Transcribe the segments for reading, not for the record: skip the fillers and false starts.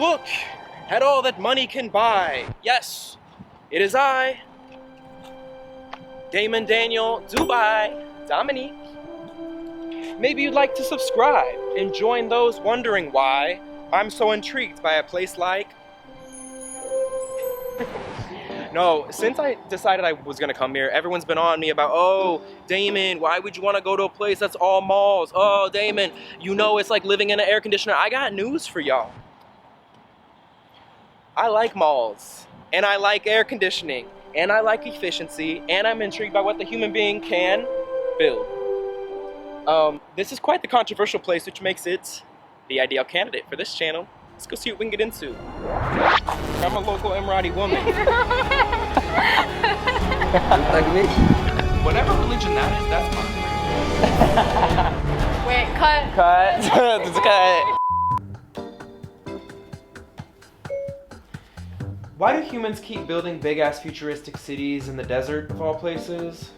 look at all that money can buy. Yes, it is I, Damon Daniel Dubai Dominique. Maybe you'd like to subscribe and join those wondering why I'm so intrigued by a place like... No, since I decided I was gonna come here, everyone's been on me about, oh, Damon, why would you wanna go to a place that's all malls? Oh, Damon, you know it's like living in an air conditioner. I got news for y'all. I like malls, and I like air conditioning, and I like efficiency, and I'm intrigued by what the human being can build. This is quite the controversial place, which makes it the ideal candidate for this channel. Let's go see what we can get into. I'm a local Emirati woman. Like me? Whatever religion that is, that's mine. Wait, cut. Cut. It's cut. Why do humans keep building big-ass futuristic cities in the desert of all places?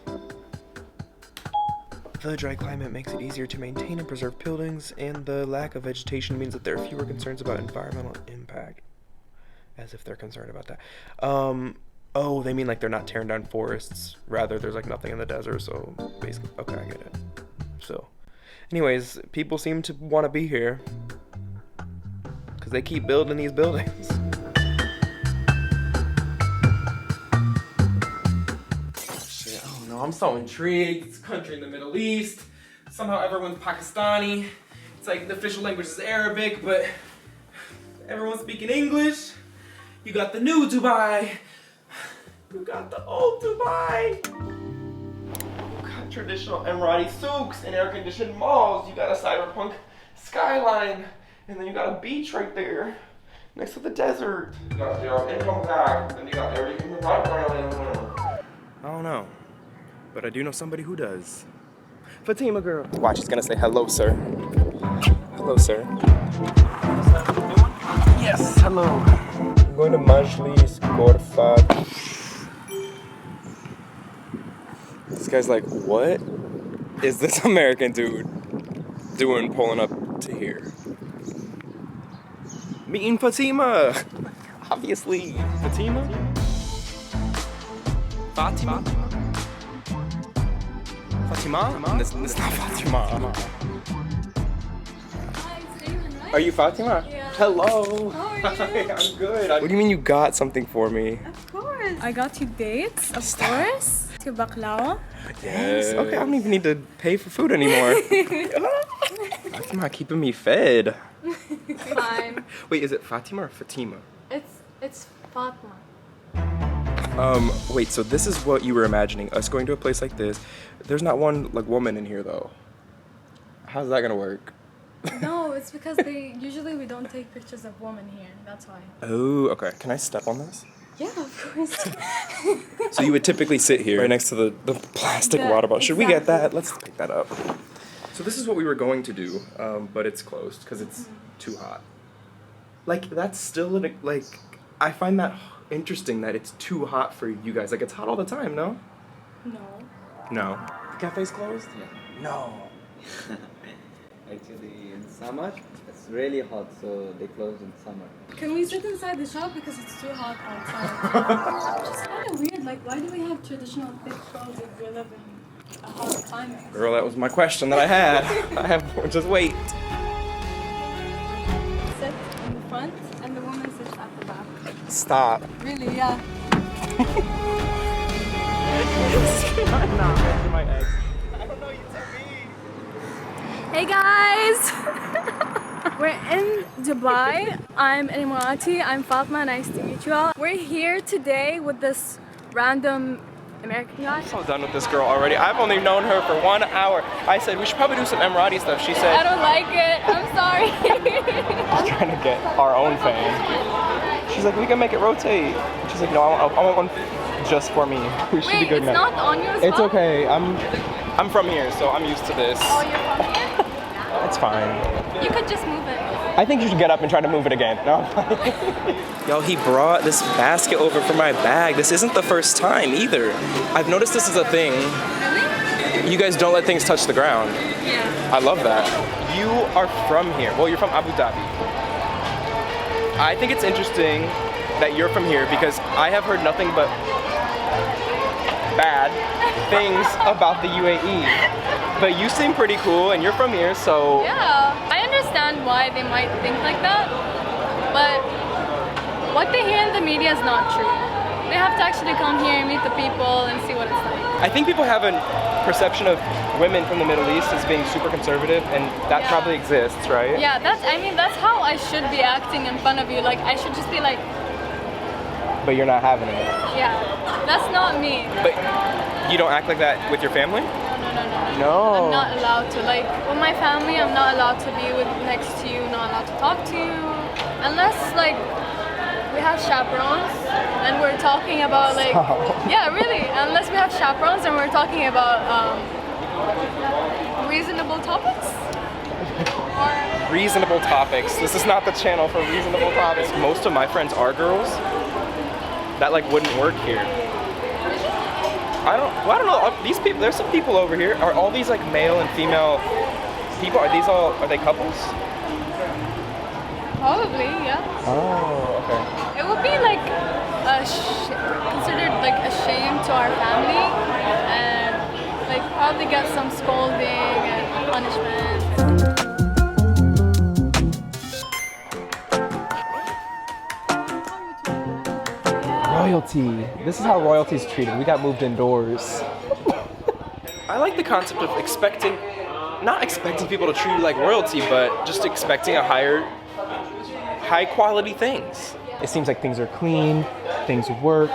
The dry climate makes it easier to maintain and preserve buildings, and the lack of vegetation means that there are fewer concerns about environmental impact. As if they're concerned about that. Oh, they mean like they're not tearing down forests. Rather, there's like nothing in the desert, so basically, okay, I get it. So, anyways, people seem to want to be here because they keep building these buildings. Shit, oh no, I'm so intrigued. It's a country in the Middle East. Somehow everyone's Pakistani. It's like the official language is Arabic, but everyone's speaking English. You got the new Dubai. You got the old Dubai. You got traditional Emirati souks and air-conditioned malls. You got a cyberpunk skyline. And then you got a beach right there next to the desert. You got zero income tax. And you got everything in the pipeline. I don't know. But I do know somebody who does. Fatima girl. Watch, she's gonna say hello, sir. Hello, sir. Yes, hello. I'm going to Majlis Gorfat. This guy's like, what is this American dude doing pulling up to here? Meeting Fatima! Obviously. Fatima? Fatima? Fatima? This is not Fatima. Hi, it's Damon, right? Are you Fatima? Yeah. Hello. How are you? Hi, I'm good. What do you mean you got something for me? Of course. I got you dates, of course. To baklava. Yes. Okay, I don't even need to pay for food anymore. Fatima keeping me fed. Fine. Wait, is it Fatima or Fatima? It's Fatmuh. Wait, so this is what you were imagining, us going to a place like this. There's not one, like, woman in here, though. How's that gonna work? No, it's because usually we don't take pictures of women here. That's why. Oh, okay. Can I step on this? Yeah, of course. So you would typically sit here right next to the plastic water bottle. Should we get that? Let's pick that up. So this is what we were going to do, but it's closed because it's too hot. Like, that's still, like, I find that interesting that it's too hot for you guys. Like, it's hot all the time, no? No. No. The cafe's closed? Yeah. No. Actually, in summer, it's really hot, so they close in summer. Can we sit inside the shop because it's too hot outside? It's kind of weird. Like, why do we have traditional thick clothes if we live in a hot climate? Girl, that was my question that I had. I have, just wait. Sit in the front and the woman sits at the back. Stop. Really, yeah. I'm not answering my ex. I don't know, you tell me. Hey guys! We're in Dubai. I'm an Emirati. I'm Fatma. Nice to meet you all. We're here today with this random American guy. I'm so done with this girl already. I've only known her for 1 hour. I said we should probably do some Emirati stuff. She said, I don't like it. I'm sorry. she's trying to get our own fame. She's like, we can make it rotate. She's like, no, I want one just for me. We should be Wait, good it's now. not on you as It's well? okay. I'm from here, so I'm used to this. Oh, you're from here? It's fine. You could just move it. I think you should get up and try to move it again. No. Yo, he brought this basket over for my bag. This isn't the first time either. I've noticed this is a thing. Really? You guys don't let things touch the ground. Yeah. I love that. You are from here. Well, you're from Abu Dhabi. I think it's interesting that you're from here because I have heard nothing but bad things about the UAE. But you seem pretty cool and you're from here, so... Yeah, I understand why they might think like that, but what they hear in the media is not true. They have to actually come here and meet the people and see what it's like. I think people have a perception of women from the Middle East as being super conservative, and that probably exists, right? Yeah, that's how I should be acting in front of you. Like, I should just be like... But you're not having it. Yeah, that's not me. But you don't act like that with your family? No. I'm not allowed to. Like, with my family, I'm not allowed to be next to you, not allowed to talk to you. Unless, like, we have chaperones and we're talking about, like... Yeah, really. Unless we have chaperones and we're talking about reasonable topics. Reasonable topics. This is not the channel for reasonable topics. Most of my friends are girls. That, like, wouldn't work here. I don't know. These people, there's some people over here. Are all these like male and female people? Are they couples? Probably, yeah. Oh, okay. It would be like considered like a shame to our family, and like probably get some scolding and punishment. Royalty. This is how royalty is treated. We got moved indoors. I like the concept of not expecting people to treat you like royalty, but just expecting high quality things. It seems like things are clean, things work.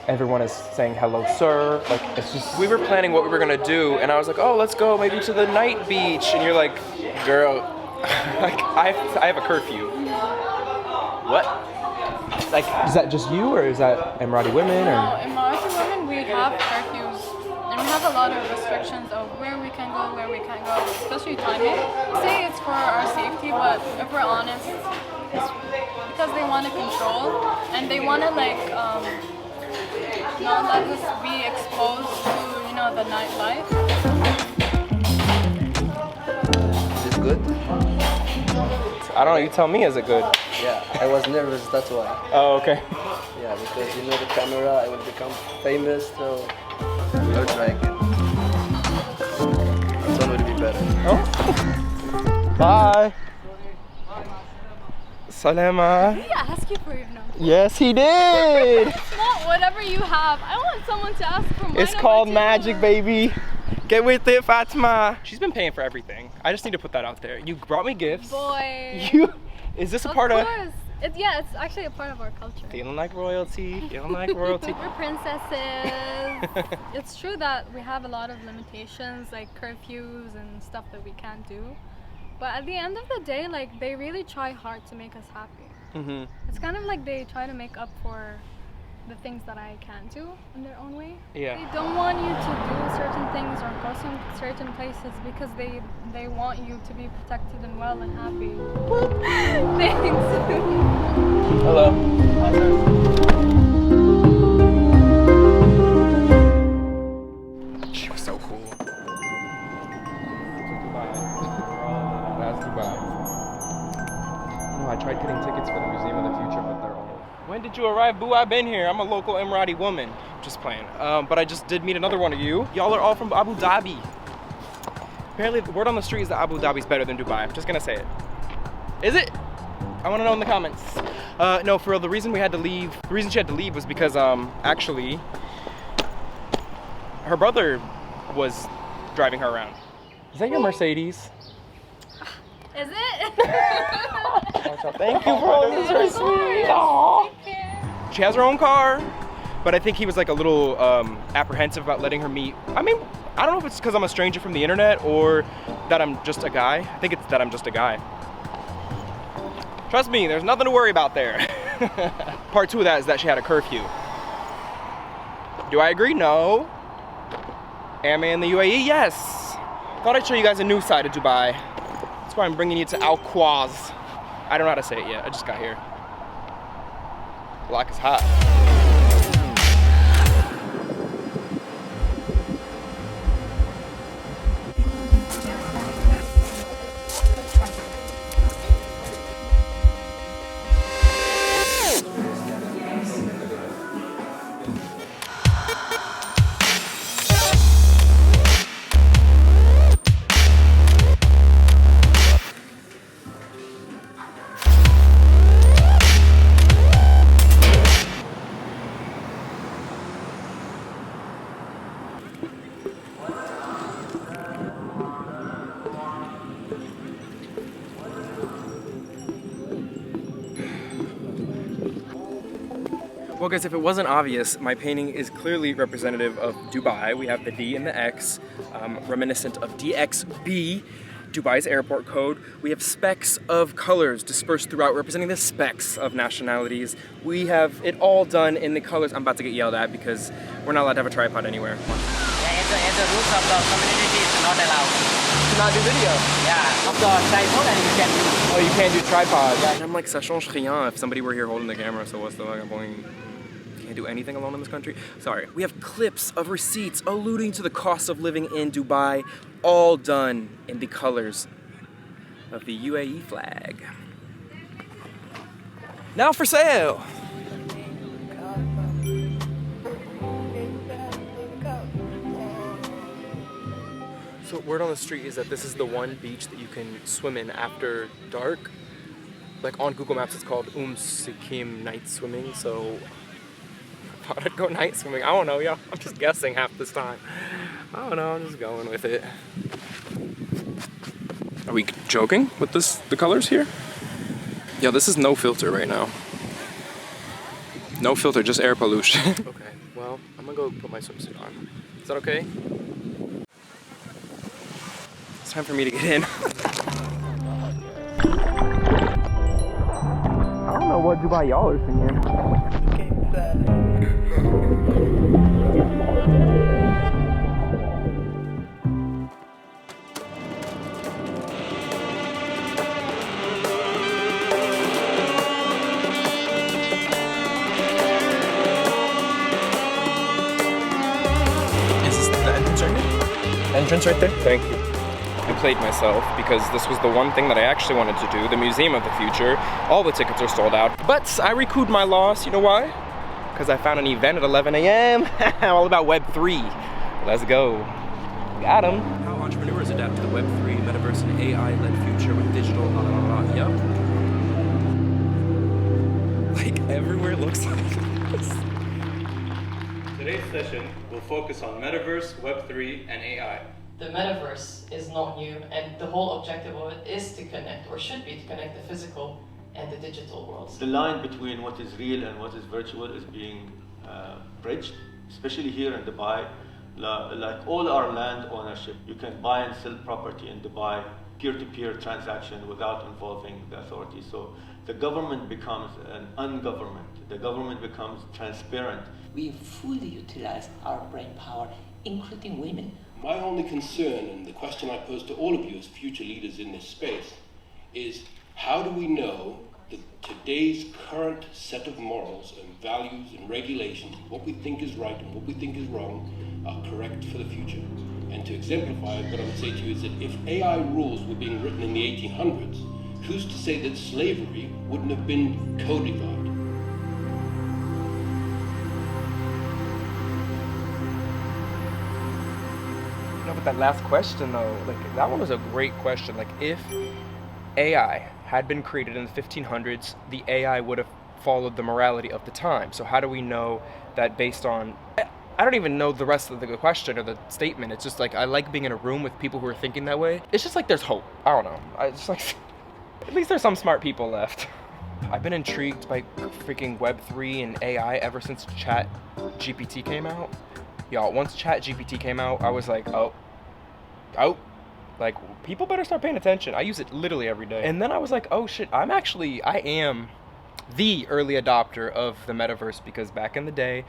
Everyone is saying hello, sir. Like, it's just. We were planning what we were gonna do, and I was like, oh, let's go maybe to the night beach, and you're like, girl, like I have a curfew. What? Like, is that just you, or is that Emirati women? Or? No, Emirati women, we have curfews, and we have a lot of restrictions of where we can go, where we can't go, especially timing. Say it's for our safety, but if we're honest, it's because they want to control, and they want to like not let us be exposed to, you know, the nightlife. Is it good? I don't know, you tell me, is it good? Yeah, I was nervous, that's why. Oh, okay. Yeah, because you know the camera, I will become famous, so I'll try again. This one will be better. Oh. Bye. Salama. Did he ask you for your number? Yes, he did. It's not whatever you have. I want someone to ask for my It's number called too. magic, baby. Get with it, Fatima. She's been paying for everything. I just need to put that out there. You brought me gifts. Boy. Is this a Of part of? course. Yeah, it's actually a part of our culture. Feeling like royalty. Feeling like royalty. We're princesses. It's true that we have a lot of limitations, like curfews and stuff that we can't do. But at the end of the day, like, they really try hard to make us happy. Mm-hmm. It's kind of like they try to make up for the things that I can't do in their own way. Yeah. They don't want you to do certain things or go some certain places because they want you to be protected and well and happy. Thanks. Hello. She was so cool. That's Dubai. No, I tried getting tickets for the Museum of the Future, but they're all. When did you arrive, boo? I've been here. I'm a local Emirati woman. Just playing. But I just did meet another one of you. Y'all are all from Abu Dhabi. Apparently, the word on the street is that Abu Dhabi is better than Dubai. I'm just gonna say it. Is it? I want to know in the comments. No, for real. The reason she had to leave was because actually, her brother was driving her around. Is that your Mercedes? Is it? Thank you, bro. This is very sweet. Aww. She has her own car, but I think he was like a little apprehensive about letting her meet. I mean, I don't know if it's because I'm a stranger from the internet or that I'm just a guy. I think it's that I'm just a guy. Trust me, there's nothing to worry about there. Part 2 of that is that she had a curfew. Do I agree? No. Am I in the UAE? Yes. Thought I'd show you guys a new side of Dubai. That's why I'm bringing you to Al Quaz. I don't know how to say it yet. I just got here. Block is hot. Well guys, if it wasn't obvious, my painting is clearly representative of Dubai. We have the D and the X, reminiscent of DXB, Dubai's airport code. We have specks of colors dispersed throughout, representing the specks of nationalities. We have it all done in the colors. I'm about to get yelled at because we're not allowed to have a tripod anywhere. Yeah, it's the rules of the community is not allowed. To not do video? Yeah, of the tripod and you can use. Oh, you can't do tripod. Yeah. I'm like, ça change rien if somebody were here holding the camera, so what's the fucking point? Can't do anything alone in this country? Sorry. We have clips of receipts alluding to the cost of living in Dubai, all done in the colors of the UAE flag. Now for sale! So word on the street is that this is the one beach that you can swim in after dark. Like on Google Maps it's called Suqeim night swimming, so I thought I'd go night swimming. I don't know, y'all. I'm just guessing half this time. I don't know, I'm just going with it. Are we joking with the colors here? Yeah, this is no filter right now. No filter, just air pollution. Okay, well, I'm gonna go put my swimsuit on. Is that okay? It's time for me to get in. I don't know what Dubai y'all are singing. Is this the entrance right here? Entrance right there? Thank you. I played myself because this was the one thing that I actually wanted to do, the Museum of the Future. All the tickets are sold out, but I recouped my loss. You know why? Because I found an event at 11 a.m. all about Web3. Let's go. Got him. How entrepreneurs adapt to the Web3, Metaverse, and AI-led future with digital, Yep. Like everywhere looks like this. Today's session will focus on Metaverse, Web3, and AI. The Metaverse is not new, and the whole objective of it is to connect, or should be to connect, the physical and the digital worlds. The line between what is real and what is virtual is being bridged, especially here in Dubai. Like all our land ownership, you can buy and sell property in Dubai, peer-to-peer transaction without involving the authorities. So the government becomes an ungovernment. The government becomes transparent. We fully utilize our brain power, including women. My only concern, and the question I pose to all of you as future leaders in this space, is how do we know that today's current set of morals and values and regulations, what we think is right and what we think is wrong, are correct for the future? And to exemplify it, what I would say to you is that if AI rules were being written in the 1800s, who's to say that slavery wouldn't have been codified? No, but that last question though, like that one was a great question. Like if AI had been created in the 1500s, the AI would have followed the morality of the time. So how do we know that based on, I don't even know the rest of the question or the statement. It's just like, I like being in a room with people who are thinking that way. It's just like there's hope. I don't know. I just like, at least there's some smart people left. I've been intrigued by freaking Web3 and AI ever since Chat GPT came out. Y'all, once Chat GPT came out, I was like, oh, like people better start paying attention. I use it literally every day. And then I was like, oh shit, I am the early adopter of the Metaverse, because back in the day,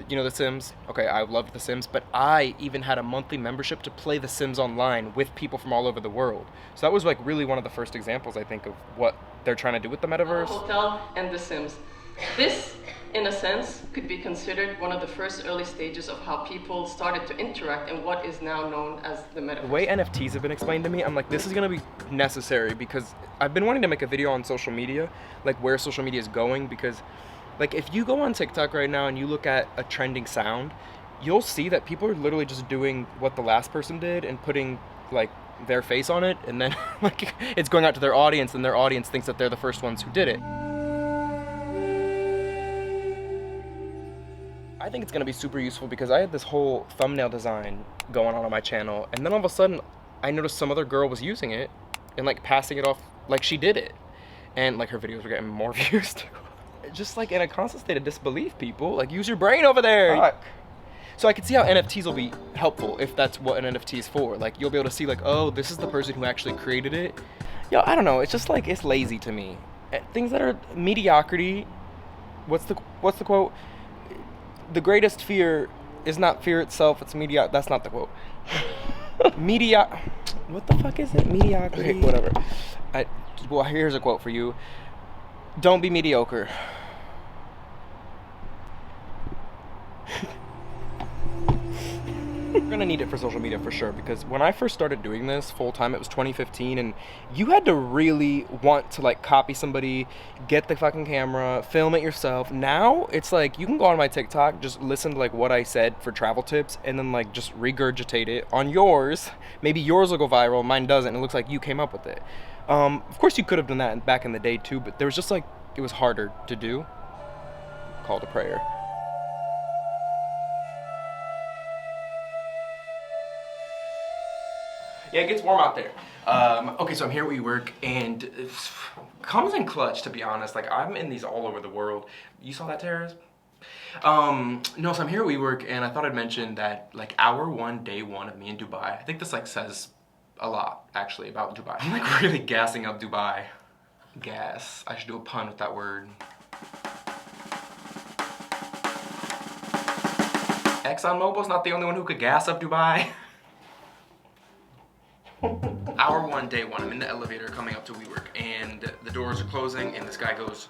you know The Sims? Okay, I loved The Sims, but I even had a monthly membership to play The Sims online with people from all over the world. So that was like really one of the first examples, I think, of what they're trying to do with the Metaverse. Hotel and The Sims. This, in a sense, could be considered one of the first early stages of how people started to interact in what is now known as the Metaverse. The way NFTs have been explained to me, I'm like, this is gonna be necessary, because I've been wanting to make a video on social media, like where social media is going, because like if you go on TikTok right now and you look at a trending sound, you'll see that people are literally just doing what the last person did and putting like their face on it, and then like it's going out to their audience, and their audience thinks that they're the first ones who did it. I think it's gonna be super useful because I had this whole thumbnail design going on my channel, and then all of a sudden I noticed some other girl was using it and like passing it off like she did it, and like her videos were getting more views too. just like in a constant state of disbelief, people. Like, use your brain over there. Fuck. So I can see how NFTs will be helpful if that's what an NFT is for. Like, you'll be able to see like, oh, this is the person who actually created it. Yo, I don't know. It's just like, it's lazy to me. Things that are mediocrity. What's the quote? The greatest fear is not fear itself. It's mediocrity. That's not the quote. What the fuck is it? Mediocrity. Okay, whatever. Well, here's a quote for you. Don't be mediocre. We're gonna need it for social media for sure, because when I first started doing this full time, it was 2015, and you had to really want to like copy somebody, get the fucking camera, film it yourself. Now it's like you can go on my TikTok, just listen to like what I said for travel tips, and then like just regurgitate it on yours. Maybe yours will go viral, mine doesn't. It looks like you came up with it. Of course you could have done that back in the day too, but there was just like, it was harder to do. Call to prayer. Yeah, it gets warm out there. Okay, so I'm here at WeWork, and it comes in clutch, to be honest. Like, I'm in these all over the world. You saw that, Terrace? No, so I'm here at WeWork, and I thought I'd mention that, like, hour one, day one of me in Dubai, I think this, like, says a lot, actually, about Dubai. I'm, like, really gassing up Dubai. Gas. I should do a pun with that word. ExxonMobil's not the only one who could gas up Dubai. Hour one, day one, I'm in the elevator coming up to WeWork, and the doors are closing, and this guy goes,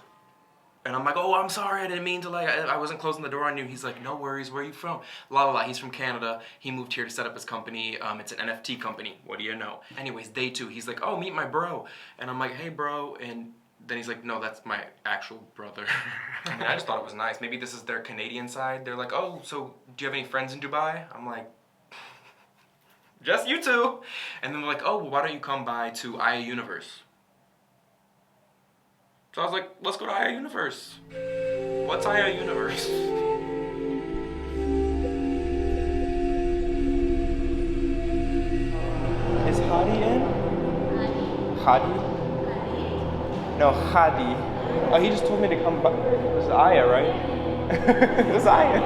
and I'm like, oh, I'm sorry, I didn't mean to, like, I wasn't closing the door on you. He's like, no worries, where are you from? La la la, he's from Canada. He moved here to set up his company. It's an NFT company, what do you know? Anyways, day two, he's like, oh, meet my bro. And I'm like, hey, bro, and then he's like, no, that's my actual brother. And I just thought it was nice. Maybe this is their Canadian side. They're like, oh, so do you have any friends in Dubai? I'm like, just you two. And then they're like, oh, well, why don't you come by to AYA Universe? So I was like, let's go to AYA Universe. What's AYA Universe? Is Ghadi in? Ghadi? No, Ghadi. Oh, he just told me to come by. This is AYA, right? This is AYA.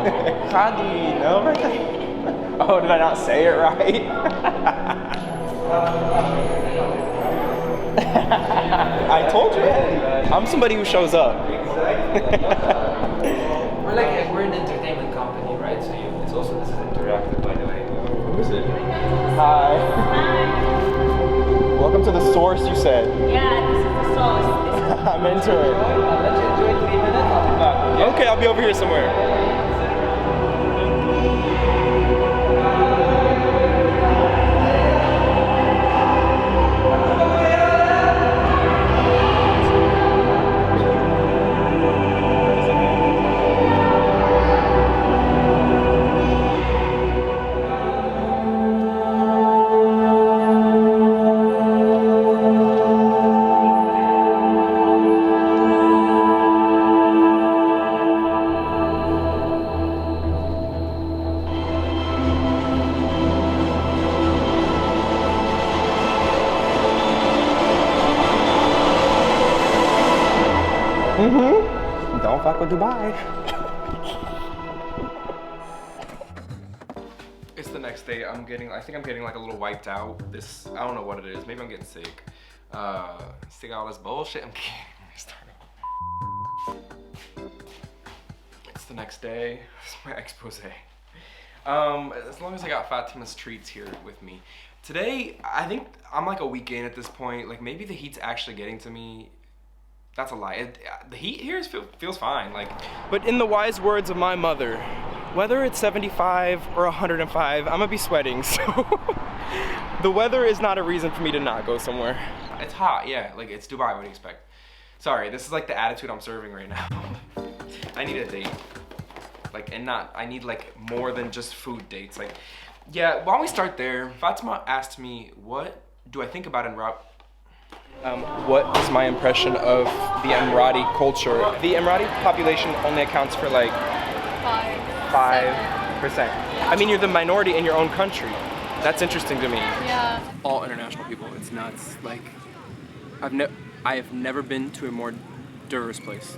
Ghadi, no, right there. Oh, did I not say it right? I told you. I'm somebody who shows up. We're an entertainment company, right? So it's also, this is interactive, by the way. Who is it? Hi. Welcome to the source, you said. Yeah, this is the sauce. I'm into it. I'll let you enjoy 3 minutes. I'll be back. Okay, I'll be over here somewhere. Don't fuck with Dubai. It's the next day. I think I'm getting like a little wiped out. I don't know what it is. Maybe I'm getting sick. Sick of all this bullshit. I'm kidding. It's the next day. It's my expose. As long as I got Fatima's treats here with me. Today, I think I'm like a week in at this point. Like, maybe the heat's actually getting to me. That's a lie. The heat here feels fine. Like, but in the wise words of my mother, whether it's 75 or 105, I'm gonna be sweating. So the weather is not a reason for me to not go somewhere. It's hot, yeah. Like, it's Dubai. What do you expect? Sorry, this is like the attitude I'm serving right now. I need a date. Like, I need like more than just food dates. Like, yeah. Why don't we start there? Fatima asked me, what do I think about what is my impression of the Emirati culture? The Emirati population only accounts for like 5%. I mean, you're the minority in your own country. That's interesting to me. Yeah. All international people, it's nuts. Like, I have never been to a more diverse place.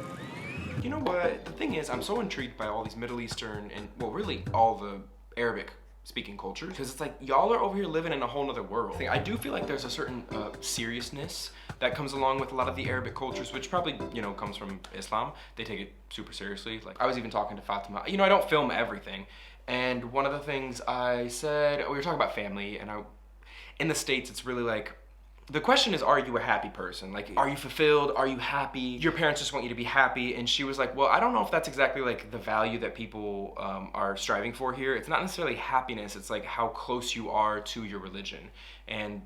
You know what? The thing is, I'm so intrigued by all these Middle Eastern and, well, really all the Arabic speaking cultures, because it's like y'all are over here living in a whole nother world. I do feel like there's a certain seriousness that comes along with a lot of the Arabic cultures, which probably, you know, comes from Islam. They take it super seriously. Like, I was even talking to Fatima. You know, I don't film everything. And one of the things I said, we were talking about family, and in the States, it's really like, the question is, are you a happy person? Like, are you fulfilled? Are you happy? Your parents just want you to be happy. And she was like, well, I don't know if that's exactly like the value that people are striving for here. It's not necessarily happiness. It's like how close you are to your religion. And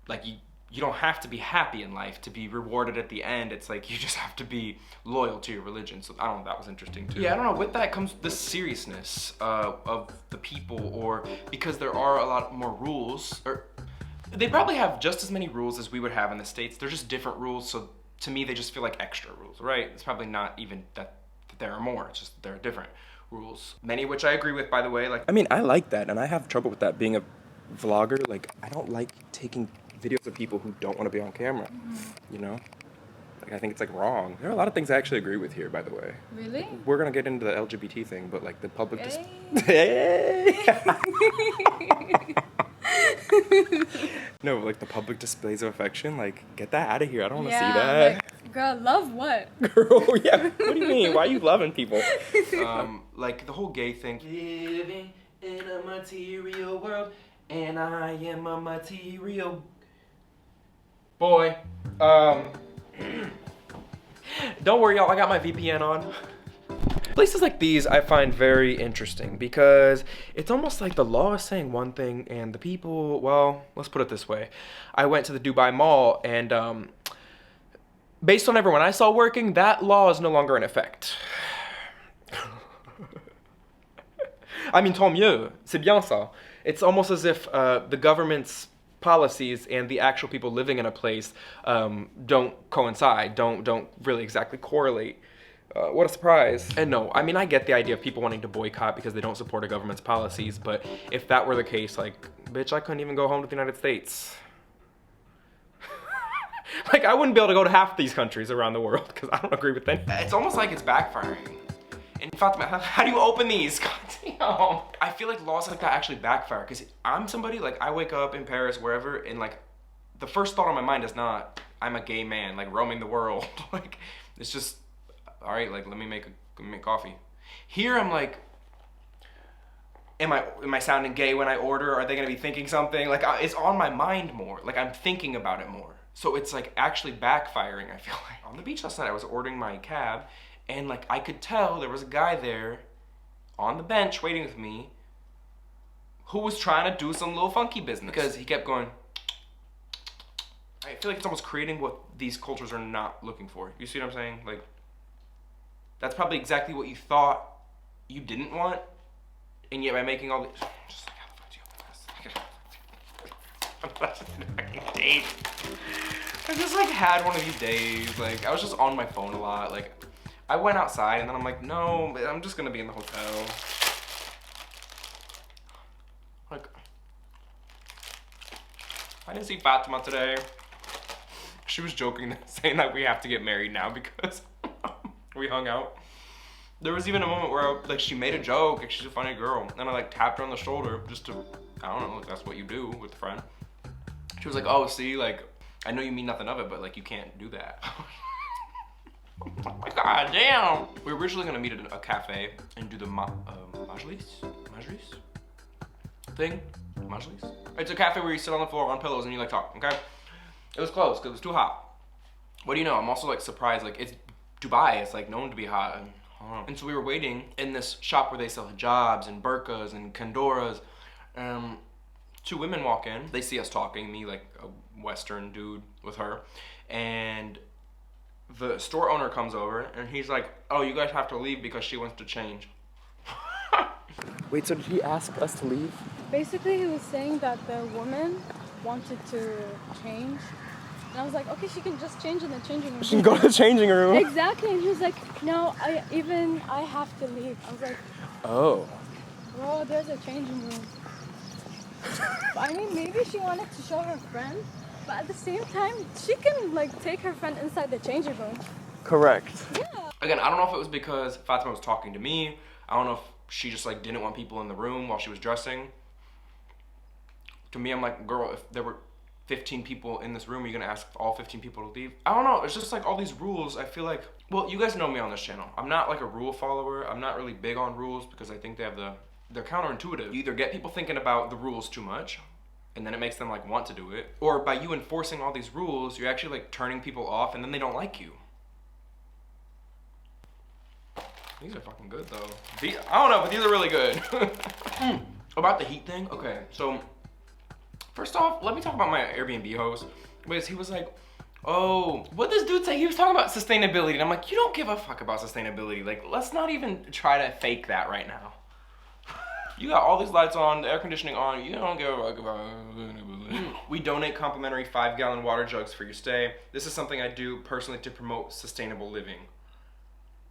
like, you don't have to be happy in life to be rewarded at the end. It's like, you just have to be loyal to your religion. So I don't know, that was interesting too. Yeah, I don't know, with that comes the seriousness of the people, or because there are a lot more rules, or they probably have just as many rules as we would have in the States. They're just different rules, so to me, they just feel like extra rules, right? It's probably not even that there are more, it's just there are different rules. Many of which I agree with, by the way. Like, I mean, I like that, and I have trouble with that being a vlogger. Like, I don't like taking videos of people who don't want to be on camera, you know? Like, I think it's like wrong. There are a lot of things I actually agree with here, by the way. Really? We're gonna get into the LGBT thing, but like the public No, like the public displays of affection, like, get that out of here. I don't want to see that. Like, girl, love what? Girl, yeah. What do you mean? Why are you loving people? Like the whole gay thing. Living in a material world, and I am a material boy. Don't worry, y'all. I got my VPN on. Places like these I find very interesting because it's almost like the law is saying one thing and the people, well, let's put it this way. I went to the Dubai Mall and based on everyone I saw working, that law is no longer in effect. I mean, tant mieux, c'est bien ça. It's almost as if the government's policies and the actual people living in a place don't coincide, don't really exactly correlate. What a surprise. And no, I mean, I get the idea of people wanting to boycott because they don't support a government's policies, but if that were the case, like, bitch, I couldn't even go home to the United States. Like, I wouldn't be able to go to half these countries around the world because I don't agree with them. It's almost like it's backfiring. And Fatima, how do you open these? God damn. I feel like laws like that actually backfire because I'm somebody, like, I wake up in Paris, wherever, and like, the first thought on my mind is not, I'm a gay man, like, roaming the world. Like, it's just, all right, like, let me make coffee. Here I'm like, am I sounding gay when I order? Are they gonna be thinking something? Like, it's on my mind more. Like, I'm thinking about it more. So it's like actually backfiring, I feel like. On the beach last night, I was ordering my cab, and like, I could tell there was a guy there on the bench waiting with me who was trying to do some little funky business because he kept going. I feel like it's almost creating what these cultures are not looking for. You see what I'm saying? Like, that's probably exactly what you thought you didn't want, and yet by making all these, just like, how the fuck do you open this? Date. I just like had one of these days. Like, I was just on my phone a lot. Like, I went outside and then I'm like, no, I'm just gonna be in the hotel. Like, I didn't see Fatima today. She was joking, saying that we have to get married now because we hung out. There was even a moment where like she made a joke, like she's a funny girl, and I like tapped her on the shoulder just to, I don't know, like that's what you do with a friend. She was like, oh, see, like, I know you mean nothing of it, but like you can't do that. God damn. We were originally gonna meet at a cafe and do the majlis thing. Majlis? It's a cafe where you sit on the floor on pillows and you like talk, okay? It was closed because it was too hot. What do you know? I'm also like surprised, like it's Dubai, it's like known to be hot. And so we were waiting in this shop where they sell hijabs and burqas and kandoras. Two women walk in, they see us talking, me like a Western dude with her, and the store owner comes over and he's like, oh, you guys have to leave because she wants to change. Wait, so did he ask us to leave? Basically, he was saying that the woman wanted to change. And I was like, okay, she can just change in the changing room. She can go to the changing room. Exactly. And he was like, no, I have to leave. I was like, oh. Bro, there's a changing room. I mean, maybe she wanted to show her friend, but at the same time, she can like take her friend inside the changing room. Correct. Yeah. Again, I don't know if it was because Fatima was talking to me. I don't know if she just like didn't want people in the room while she was dressing. To me, I'm like, girl, if there were 15 people in this room, are you gonna ask all 15 people to leave? I don't know, it's just like all these rules. I feel like, well, you guys know me on this channel. I'm not like a rule follower. I'm not really big on rules because I think they're counterintuitive. You either get people thinking about the rules too much, and then it makes them like want to do it, or by you enforcing all these rules, you're actually like turning people off and then they don't like you. These are fucking good though. I don't know, but these are really good. About the heat thing, okay, so first off, let me talk about my Airbnb host, because he was like, oh, what this dude say? He was talking about sustainability, and I'm like, you don't give a fuck about sustainability. Like, let's not even try to fake that right now. You got all these lights on, the air conditioning on, you don't give a fuck about sustainability. We donate complimentary 5-gallon water jugs for your stay. This is something I do personally to promote sustainable living.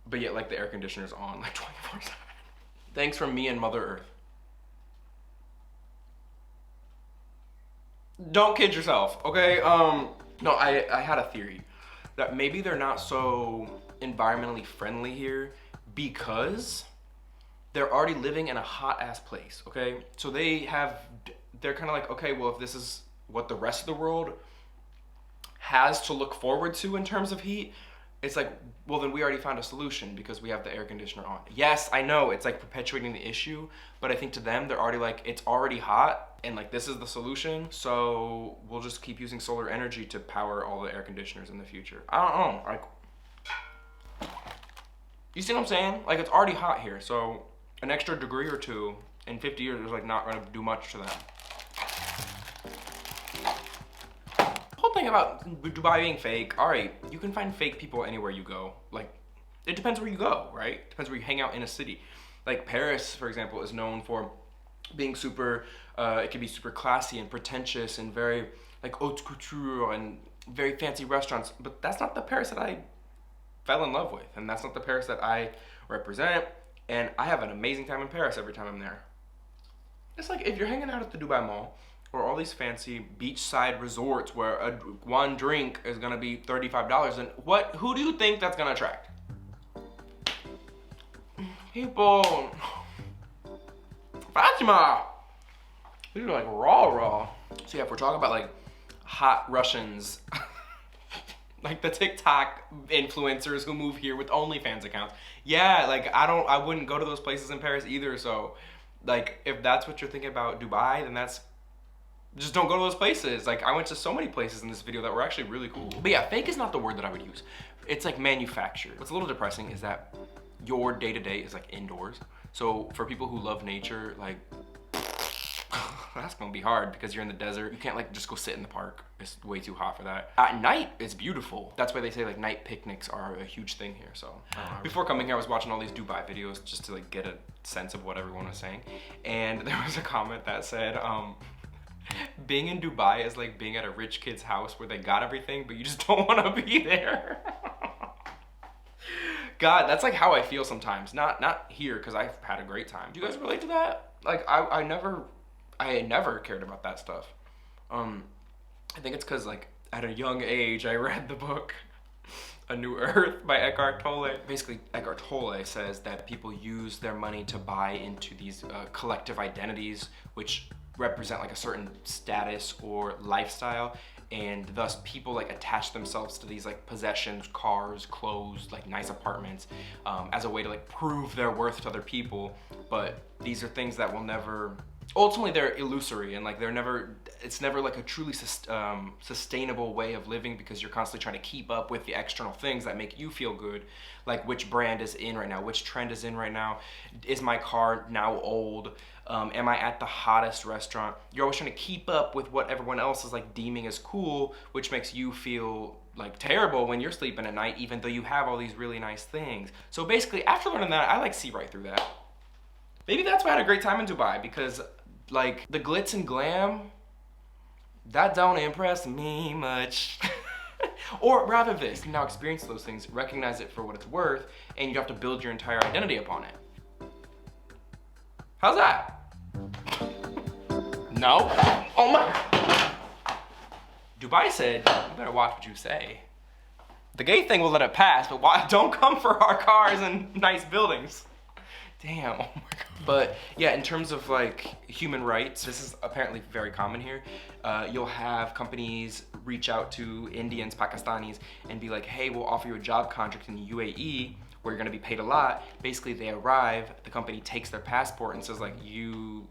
But yet, like, the air conditioner's on, like, 24/7. Thanks from me and Mother Earth. Don't kid yourself, okay? No, I had a theory that maybe they're not so environmentally friendly here because they're already living in a hot ass place, okay? So they're kind of like, okay, well, if this is what the rest of the world has to look forward to in terms of heat, it's like, well, then we already found a solution because we have the air conditioner on. Yes, I know it's like perpetuating the issue, but I think to them, they're already like, it's already hot and like this is the solution. So we'll just keep using solar energy to power all the air conditioners in the future. I don't know, like, you see what I'm saying? Like, it's already hot here. So an extra degree or two in 50 years is like not gonna do much to them. Whole thing about Dubai being fake, all right, you can find fake people anywhere you go. Like, it depends where you go, right? Depends where you hang out in a city. Like Paris, for example, is known for being super, it can be super classy and pretentious and very like haute couture and very fancy restaurants, but that's not the Paris that I fell in love with, and that's not the Paris that I represent, and I have an amazing time in Paris every time I'm there. It's like if you're hanging out at the Dubai Mall, or all these fancy beachside resorts where one drink is gonna be $35, and who do you think that's gonna attract? People. Fatima! These are like raw. So yeah, if we're talking about like hot Russians, like the TikTok influencers who move here with OnlyFans accounts, yeah, like I wouldn't go to those places in Paris either. So like if that's what you're thinking about Dubai, then just don't go to those places. Like, I went to so many places in this video that were actually really cool. But yeah, fake is not the word that I would use. It's like manufactured. What's a little depressing is that your day-to-day is like indoors. So for people who love nature, like, that's gonna be hard because you're in the desert. You can't like just go sit in the park. It's way too hot for that. At night, it's beautiful. That's why they say like night picnics are a huge thing here. So before coming here, I was watching all these Dubai videos just to like get a sense of what everyone was saying. And there was a comment that said, being in Dubai is like being at a rich kid's house where they got everything, but you just don't want to be there. God, that's like how I feel sometimes. Not here, because I've had a great time. Do you guys relate to that? Like, I never cared about that stuff. I think it's because like at a young age, I read the book A New Earth by Eckhart Tolle. Basically, Eckhart Tolle says that people use their money to buy into these collective identities, which represent like a certain status or lifestyle, and thus people like attach themselves to these like possessions, cars, clothes, like nice apartments, as a way to like prove their worth to other people. But these are things that will never, ultimately they're illusory, and like it's never like a truly sustainable way of living, because you're constantly trying to keep up with the external things that make you feel good, like which brand is in right now, which trend is in right now, is my car now old, am I at the hottest restaurant? You're always trying to keep up with what everyone else is like deeming as cool, which makes you feel like terrible when you're sleeping at night, even though you have all these really nice things. So basically, after learning that, I like see right through that. Maybe that's why I had a great time in Dubai, because like the glitz and glam, that don't impress me much. Or rather this, you now experience those things, recognize it for what it's worth, and you have to build your entire identity upon it. How's that? No? Oh my. Dubai said, you better watch what you say. The gay thing will let it pass, but why? Don't come for our cars and nice buildings. Damn, oh my God. But yeah, in terms of like human rights, this is apparently very common here. You'll have companies reach out to Indians, Pakistanis, and be like, hey, we'll offer you a job contract in the UAE where you're gonna be paid a lot. Basically, they arrive, the company takes their passport and says like, you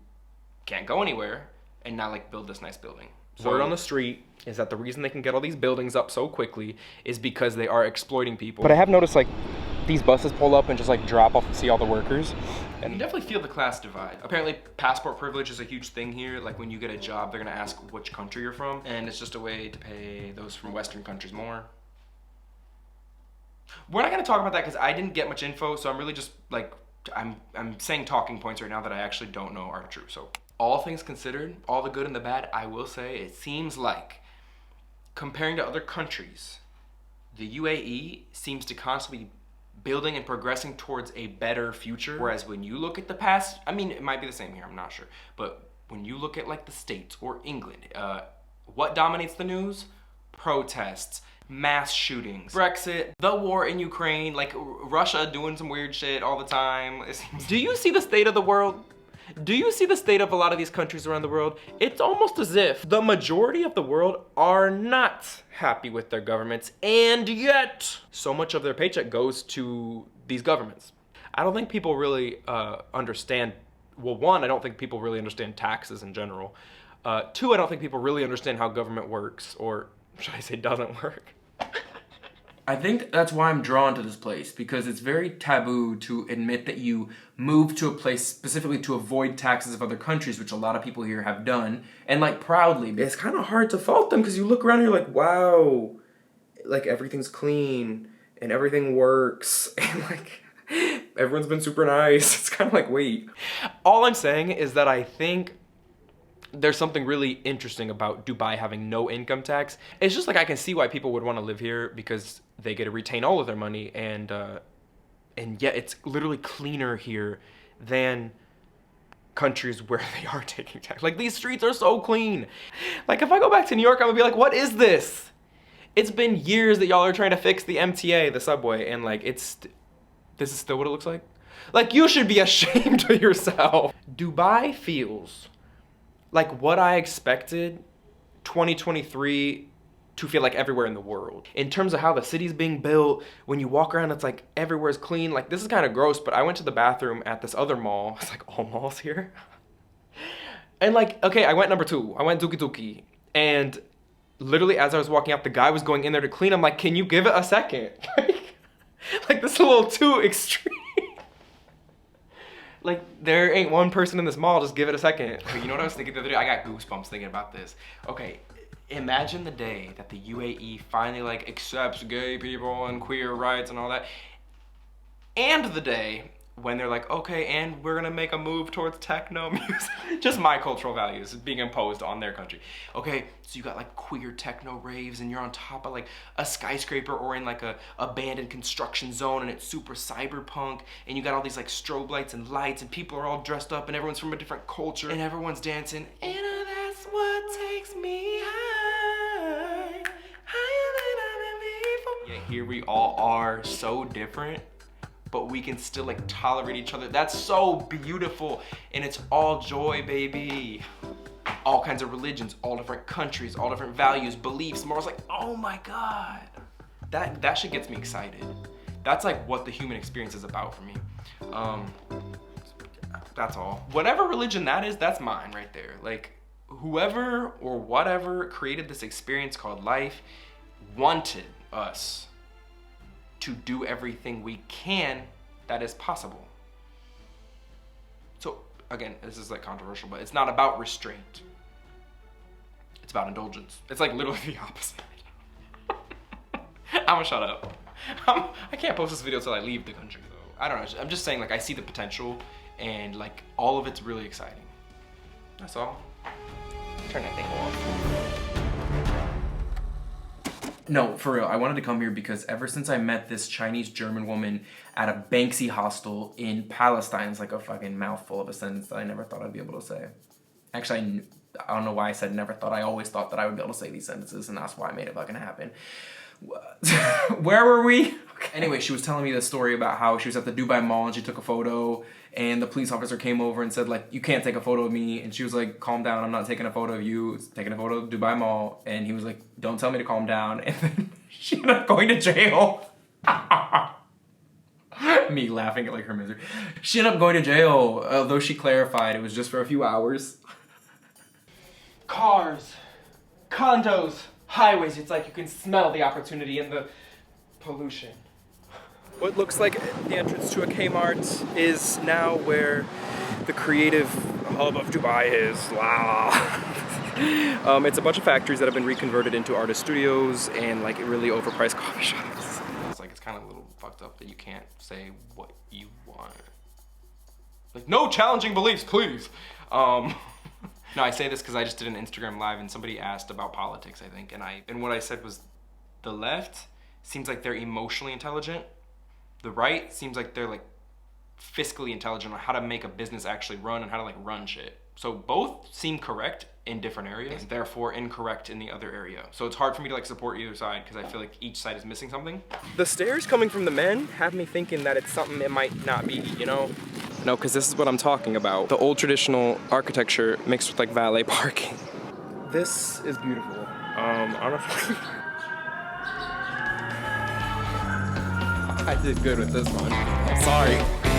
can't go anywhere, and now like build this nice building. Word on the street is that the reason they can get all these buildings up so quickly is because they are exploiting people. But I have noticed like these buses pull up and just like drop off and see all the workers. And you definitely feel the class divide. Apparently passport privilege is a huge thing here. Like when you get a job, they're gonna ask which country you're from. And it's just a way to pay those from Western countries more. We're not gonna talk about that because I didn't get much info. So I'm really just like, I'm saying talking points right now that I actually don't know are true. So all things considered, all the good and the bad, I will say it seems like comparing to other countries, the UAE seems to constantly be building and progressing towards a better future. Whereas when you look at the past, I mean, it might be the same here, I'm not sure. But when you look at like the States or England, what dominates the news? Protests, mass shootings, Brexit, the war in Ukraine, like Russia doing some weird shit all the time. Do you see the state of the world? Do you see the state of a lot of these countries around the world? It's almost as if the majority of the world are not happy with their governments, and yet so much of their paycheck goes to these governments. I don't think people really understand, well, one, I don't think people really understand taxes in general. Two, I don't think people really understand how government works, or should I say doesn't work. I think that's why I'm drawn to this place, because it's very taboo to admit that you moved to a place specifically to avoid taxes of other countries, which a lot of people here have done, and like proudly. It's kind of hard to fault them because you look around and you're like, wow, like everything's clean and everything works and like everyone's been super nice. It's kind of like, wait. All I'm saying is that I think there's something really interesting about Dubai having no income tax. It's just like I can see why people would want to live here because they get to retain all of their money, and yet it's literally cleaner here than countries where they are taking tax. Like these streets are so clean. Like if I go back to New York, I'm gonna be like, what is this? It's been years that y'all are trying to fix the MTA, the subway, and like this is still what it looks like? Like you should be ashamed of yourself. Dubai feels like what I expected 2023 to feel like everywhere in the world. In terms of how the city's being built, when you walk around, it's like everywhere's clean. Like this is kind of gross, but I went to the bathroom at this other mall. It's like all malls here. And like, okay, I went number 2. I went Tuki Tuki. And literally as I was walking out, the guy was going in there to clean. I'm like, can you give it a second? Like this is a little too extreme. Like, there ain't one person in this mall, just give it a second. But you know what I was thinking the other day? I got goosebumps thinking about this. Okay, imagine the day that the UAE finally, like, accepts gay people and queer rights and all that. And the day when they're like, okay, and we're gonna make a move towards techno music. Just my cultural values being imposed on their country. Okay, so you got like queer techno raves and you're on top of like a skyscraper or in like a abandoned construction zone and it's super cyberpunk and you got all these like strobe lights and lights and people are all dressed up and everyone's from a different culture and everyone's dancing. And that's what takes me high, higher than I've been before. Yeah, here we all are so different, but we can still like tolerate each other. That's so beautiful, and it's all joy, baby. All kinds of religions, all different countries, all different values, beliefs, morals. Like, oh my God, that shit gets me excited. That's like what the human experience is about for me. That's all. Whatever religion that is, that's mine right there. Like, whoever or whatever created this experience called life wanted us to do everything we can that is possible. So again, this is like controversial, but it's not about restraint. It's about indulgence. It's like literally the opposite. I'm gonna shut up. I can't post this video till I leave the country though. I don't know, I'm just saying like I see the potential and like all of it's really exciting. That's all. Turn that thing off. No, for real, I wanted to come here because ever since I met this Chinese German woman at a Banksy hostel in Palestine, it's like a fucking mouthful of a sentence that I never thought I'd be able to say. Actually, I don't know why I said never thought. I always thought that I would be able to say these sentences, and that's why I made it fucking happen. Where were we? Okay. Anyway, she was telling me the story about how she was at the Dubai Mall and she took a photo, and the police officer came over and said, like, you can't take a photo of me. And she was like, calm down, I'm not taking a photo of you. It's taking a photo of Dubai Mall. And he was like, don't tell me to calm down. And then she ended up going to jail. Me laughing at like her misery. She ended up going to jail, although she clarified it was just for a few hours. Cars, condos, highways, it's like you can smell the opportunity and the pollution. What looks like the entrance to a Kmart is now where the creative hub of Dubai is. It's a bunch of factories that have been reconverted into artist studios and like really overpriced coffee shops. It's like, it's kind of a little fucked up that you can't say what you want. Like, no challenging beliefs, please. No, I say this because I just did an Instagram live and somebody asked about politics, I think, and what I said was, the left seems like they're emotionally intelligent. The right seems like they're like fiscally intelligent on how to make a business actually run and how to like run shit. So both seem correct in different areas, and therefore incorrect in the other area. So it's hard for me to like support either side because I feel like each side is missing something. The stares coming from the men have me thinking that it's something it might not be, you know? No, because this is what I'm talking about. The old traditional architecture mixed with like valet parking. This is beautiful. Honestly, I did good with this one. I'm sorry.